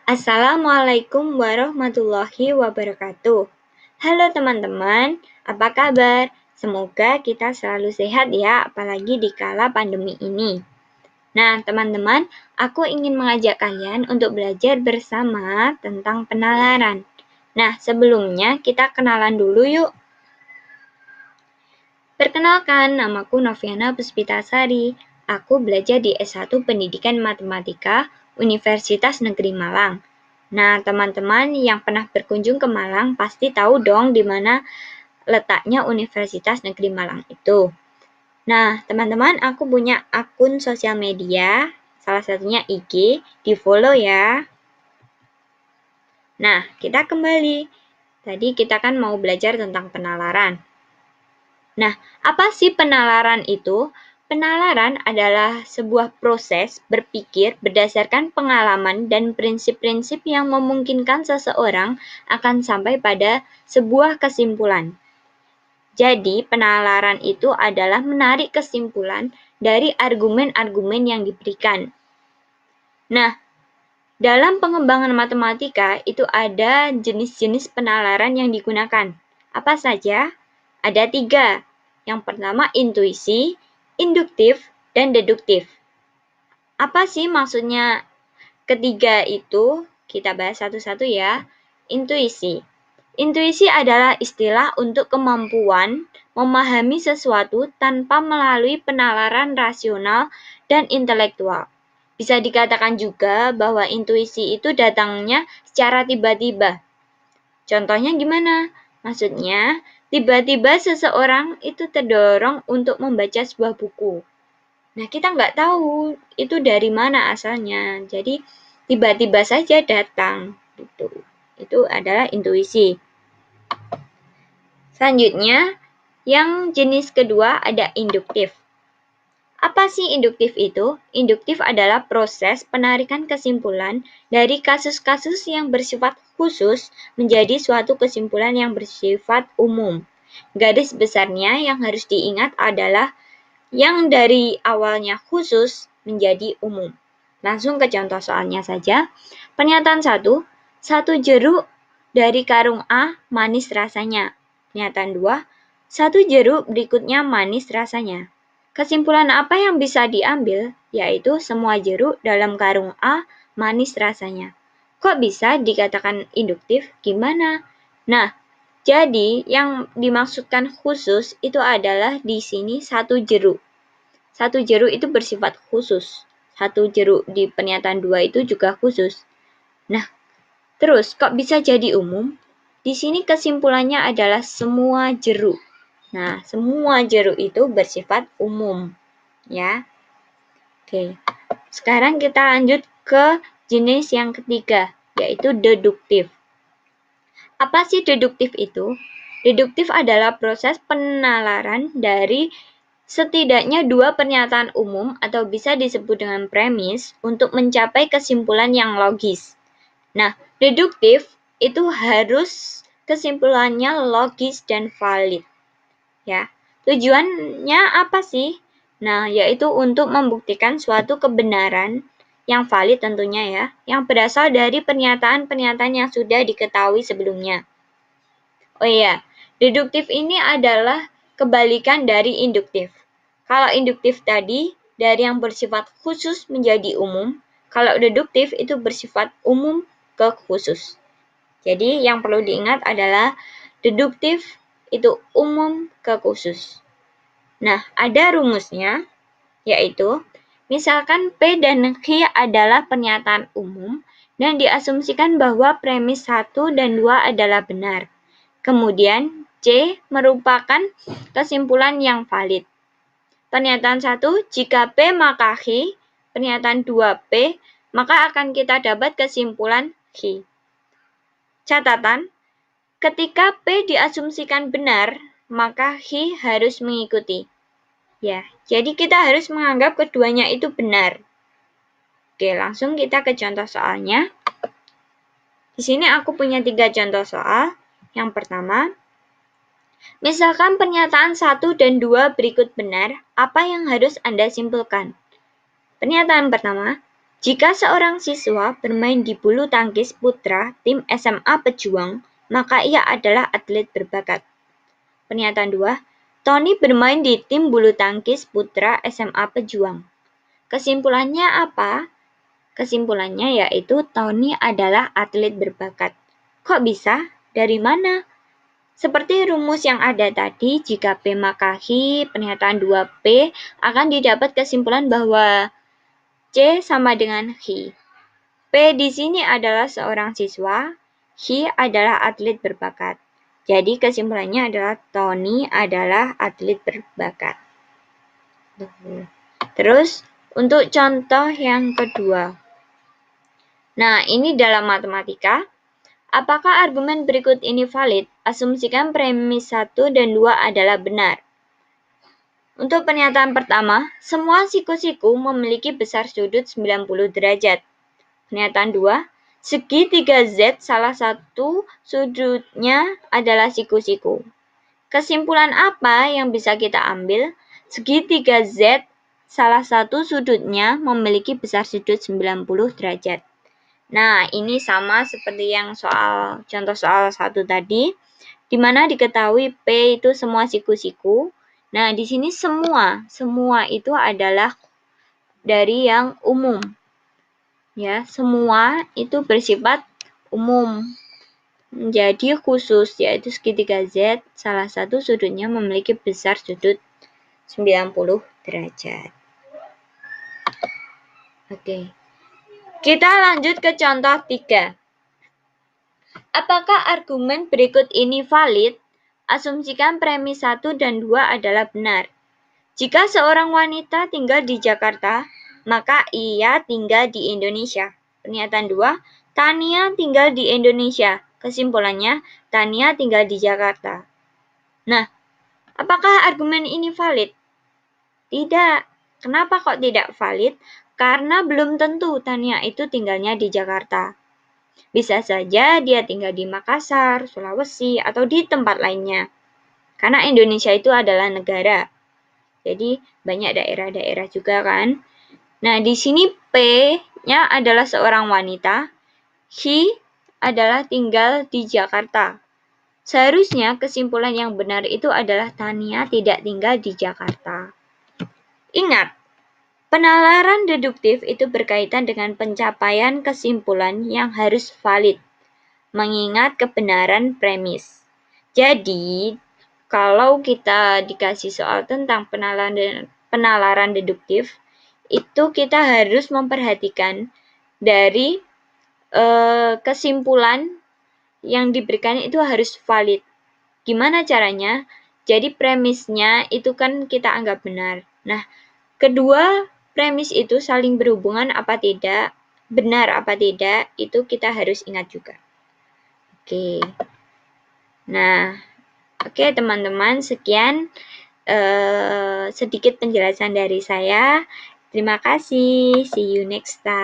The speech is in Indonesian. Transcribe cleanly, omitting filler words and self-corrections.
Assalamualaikum warahmatullahi wabarakatuh. Halo teman-teman, apa kabar? Semoga kita selalu sehat ya, apalagi di kala pandemi ini. Nah, teman-teman, aku ingin mengajak kalian untuk belajar bersama tentang penalaran. Nah, sebelumnya kita kenalan dulu yuk. Perkenalkan, namaku Noviana Puspitasari. Aku belajar di S1 Pendidikan Matematika Universitas Negeri Malang. Nah, teman-teman yang pernah berkunjung ke Malang pasti tahu dong di mana letaknya Universitas Negeri Malang itu. Nah, teman-teman, aku punya akun sosial media, salah satunya IG, di-follow ya. Nah, kita kembali. Tadi kita kan mau belajar tentang penalaran. Nah, apa sih penalaran itu? Penalaran adalah sebuah proses berpikir berdasarkan pengalaman dan prinsip-prinsip yang memungkinkan seseorang akan sampai pada sebuah kesimpulan. Jadi, penalaran itu adalah menarik kesimpulan dari argumen-argumen yang diberikan. Nah, dalam pengembangan matematika itu ada jenis-jenis penalaran yang digunakan. Apa saja? Ada 3. Yang pertama intuisi, induktif, dan deduktif. Apa sih maksudnya ketiga itu? Kita bahas satu-satu ya. Intuisi. Intuisi adalah istilah untuk kemampuan memahami sesuatu tanpa melalui penalaran rasional dan intelektual. Bisa dikatakan juga bahwa intuisi itu datangnya secara tiba-tiba. Contohnya gimana? Maksudnya, tiba-tiba seseorang itu terdorong untuk membaca sebuah buku. Nah, kita nggak tahu itu dari mana asalnya. Jadi, tiba-tiba saja datang. Gitu. Itu adalah intuisi. Selanjutnya, yang jenis kedua ada induktif. Apa sih induktif itu? Induktif adalah proses penarikan kesimpulan dari kasus-kasus yang bersifat khusus menjadi suatu kesimpulan yang bersifat umum. Garis besarnya yang harus diingat adalah yang dari awalnya khusus menjadi umum. Langsung ke contoh soalnya saja. Pernyataan 1, satu jeruk dari karung A manis rasanya. Pernyataan 2, satu jeruk berikutnya manis rasanya. Kesimpulan apa yang bisa diambil, yaitu semua jeruk dalam karung A manis rasanya. Kok bisa dikatakan induktif? Gimana? Nah, jadi yang dimaksudkan khusus itu adalah di sini satu jeruk. Satu jeruk itu bersifat khusus. Satu jeruk di pernyataan 2 itu juga khusus. Nah, terus kok bisa jadi umum? Di sini kesimpulannya adalah semua jeruk. Nah, semua jeruk itu bersifat umum, ya. Oke, sekarang kita lanjut ke jenis yang ketiga, yaitu deduktif. Apa sih deduktif itu? Deduktif adalah proses penalaran dari setidaknya 2 pernyataan umum atau bisa disebut dengan premis untuk mencapai kesimpulan yang logis. Nah, deduktif itu harus kesimpulannya logis dan valid. Ya. Tujuannya apa sih? Nah, yaitu untuk membuktikan suatu kebenaran yang valid tentunya ya, yang berasal dari pernyataan-pernyataan yang sudah diketahui sebelumnya. Oh iya, deduktif ini adalah kebalikan dari induktif. Kalau induktif tadi dari yang bersifat khusus menjadi umum, kalau deduktif itu bersifat umum ke khusus. Jadi yang perlu diingat adalah deduktif itu umum ke khusus. Nah, ada rumusnya, yaitu misalkan P dan Q adalah pernyataan umum dan diasumsikan bahwa premis 1 dan 2 adalah benar. Kemudian C merupakan kesimpulan yang valid. Pernyataan 1, jika P maka Q, pernyataan 2 P, maka akan kita dapat kesimpulan Q. Catatan, ketika P diasumsikan benar, maka Q harus mengikuti. Ya, jadi kita harus menganggap keduanya itu benar. Oke, langsung kita ke contoh soalnya. Di sini aku punya 3 contoh soal. Yang pertama, misalkan pernyataan 1 dan 2 berikut benar, apa yang harus Anda simpulkan? Pernyataan pertama, Jika seorang siswa bermain di bulu tangkis putra tim SMA Pejuang, maka ia adalah atlet berbakat. Pernyataan 2. Tony bermain di tim bulu tangkis putra SMA Pejuang. Kesimpulannya apa? Kesimpulannya yaitu Tony adalah atlet berbakat. Kok bisa? Dari mana? Seperti rumus yang ada tadi, jika P maka H, pernyataan 2P akan didapat kesimpulan bahwa C sama dengan H. P di sini adalah seorang siswa, H adalah atlet berbakat. Jadi kesimpulannya adalah Tony adalah atlet berbakat. Terus untuk contoh yang kedua. Nah, ini dalam matematika. Apakah argumen berikut ini valid? Asumsikan premis 1 dan 2 adalah benar. Untuk pernyataan pertama, semua siku-siku memiliki besar sudut 90 derajat. Pernyataan 2, segi 3Z salah satu sudutnya adalah siku-siku. Kesimpulan apa yang bisa kita ambil? Segi 3Z salah satu sudutnya memiliki besar sudut 90 derajat. Nah, ini sama seperti yang contoh soal 1 tadi, di mana diketahui P itu semua siku-siku. Nah, di sini semua itu adalah dari yang umum. Ya, semua itu bersifat umum. Jadi khusus, yaitu segitiga Z, salah satu sudutnya memiliki besar sudut 90 derajat. Oke. Kita lanjut ke contoh 3. Apakah argumen berikut ini valid? Asumsikan premis 1 dan 2 adalah benar. Jika seorang wanita tinggal di Jakarta, maka ia tinggal di Indonesia. Pernyataan 2, Tania tinggal di Indonesia. Kesimpulannya, Tania tinggal di Jakarta. Nah, apakah argumen ini valid? Tidak. Kenapa kok tidak valid? Karena belum tentu Tania itu tinggalnya di Jakarta. Bisa saja dia tinggal di Makassar, Sulawesi, atau di tempat lainnya. Karena Indonesia itu adalah negara. Jadi banyak daerah-daerah juga kan. Nah, di sini P-nya adalah seorang wanita. He adalah tinggal di Jakarta. Seharusnya kesimpulan yang benar itu adalah Tania tidak tinggal di Jakarta. Ingat, penalaran deduktif itu berkaitan dengan pencapaian kesimpulan yang harus valid, mengingat kebenaran premis. Jadi, kalau kita dikasih soal tentang penalaran deduktif, itu kita harus memperhatikan dari kesimpulan yang diberikan itu harus valid. Gimana caranya? Jadi premisnya itu kan kita anggap benar. Nah, kedua premis itu saling berhubungan apa tidak, benar apa tidak, itu kita harus ingat juga. Oke. Nah, oke teman-teman, sekian sedikit penjelasan dari saya. Terima kasih. See you next time.